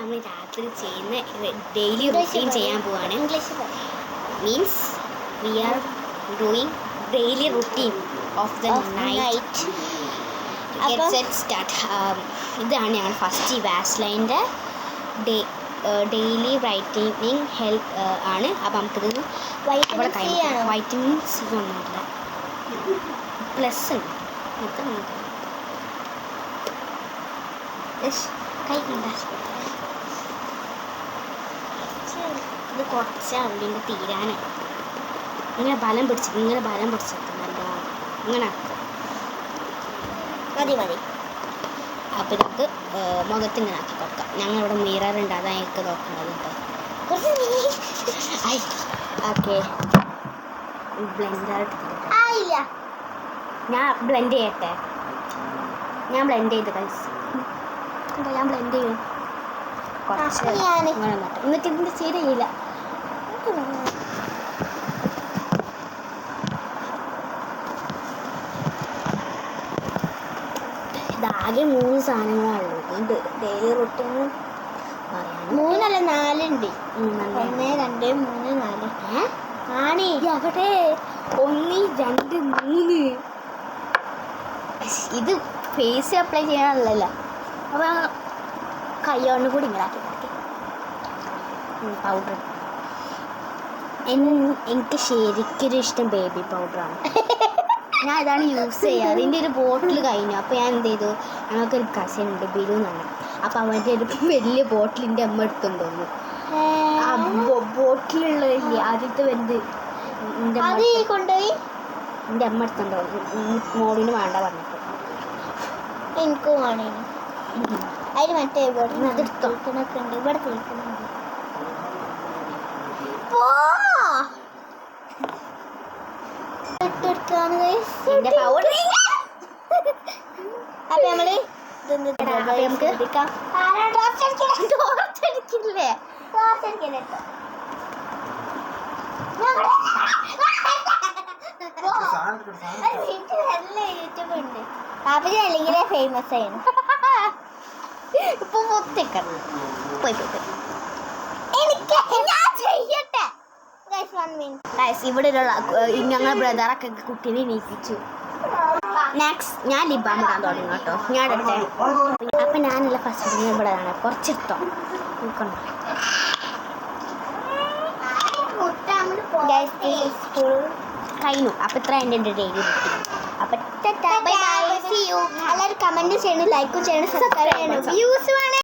നമ്മൾ രാത്രി ചെയ്യുന്ന ഡെയിലി റൂട്ടീൻ ചെയ്യാൻ പോവാണ്. Means we are doing daily routine of the night. Start. ഇതാണ് ഞങ്ങൾ ഫസ്റ്റ് ഈ വാസ്ലൈൻ്റെ ഡെയിലി വൈറ്റമിൻ ഹെൽത്ത് ആണ്. അപ്പം നമുക്കിത് വൈറ്റമിൻ സി ഒന്നുമില്ല, പ്ലസ് ഉണ്ട്. കഴിക്കണ്ട, ഇത് കുറച്ചാണ് ഇതിൻ്റെ തീരാനാണ്. ഇങ്ങനെ ബലം പിടിച്ചിട്ട് നല്ലോണം ഇങ്ങനെ മതി. അപ്പം ഇതൊക്കെ മുഖത്ത് ഇങ്ങനെ ആക്കി കൊടുക്കാം. ഞങ്ങളിവിടെ മിററുണ്ട്, അതാണ് എനിക്ക് നോക്കണത് കേട്ടോ. ഓക്കെ, ബ്ലെൻഡർ ഞാൻ ബ്ലെൻഡ് ചെയ്യട്ടെ. ഞാൻ ബ്ലെൻഡ് ചെയ്ത് ഞാൻ ബ്ലെൻഡ് ചെയ്യും കുറച്ച് എന്നിട്ട് ഇതിൻ്റെ ശരിയില്ല. ഇതാകെ 3 സാധനങ്ങളാണുള്ളൂ. ഇത് ഡെയിലി റൂട്ടീൻ പറയാൻ 3 അല്ല 4 ഉണ്ട്. 1 2 3 4 ആണ്. അവിടെ 1 2 3. ഇത് ഫേസ് അപ്ലൈ ചെയ്യാനുള്ളതല്ല, അപ്പോൾ കൈകൊണ്ട് കൂടി ഇങ്ങനെ ആക്കി പൗഡർ. എനിക്ക് ശരിക്കൊരു ഇഷ്ടം ബേബി പൗഡറാണ്. ഞാൻ ഇതാണ് യൂസ് ചെയ്യുക. അതിൻ്റെ ഒരു ബോട്ടിൽ കഴിഞ്ഞു. അപ്പോൾ ഞാൻ എന്ത് ചെയ്തു, ഞങ്ങൾക്കൊരു കസിൻ ഉണ്ട് ബിലു എന്നാണ്. അപ്പോൾ അവൻ്റെ ഒരു വലിയ ബോട്ടിലിൻ്റെ അമ്മ എടുത്തുകൊണ്ട് വന്നു. ആ ബോട്ടിലുള്ളതില്ലേ ആദ്യത്തെ വെന്ത് കൊണ്ടുപോയി എൻ്റെ അമ്മ എടുത്തുകൊണ്ട് വന്നു. മോളിന് വേണ്ട പറഞ്ഞിട്ട് എനിക്കും വേണേ. അതിന് മറ്റേ അതെടുത്തോ ഉണ്ട്, ഇവിടെ തേക്കുന്നുണ്ട്. അപ്പൊ നമ്മള് അല്ലെങ്കിൽ ഫേമസ് ആയിരുന്നു. ഇപ്പൊ ഇവിടെ ഞങ്ങൾ ബ്രദറൊക്കെ കുട്ടീനെ നീപ്പിച്ചു. നെക്സ്റ്റ് ഞാൻ ലിബാം ഇടാൻ തുടങ്ങും കേട്ടോ. ഞാൻ ഇടട്ടെ. അപ്പൊ ഞാനല്ല ഫസ്റ്റ് ഇവിടെ ആണ് കുറച്ചെടുത്തോ കഴിഞ്ഞു. അപ്പൊ ഇത്ര എൻ്റെ ഡെയിലി റൂട്ടീൻ. അപ്പൊ എല്ലാവരും കമന്റ് ചെയ്യണം, ലൈക്കും ചെയ്യണം, സബ്സ്ക്രൈബ് ചെയ്യണം. വ്യൂസ് വേണേ.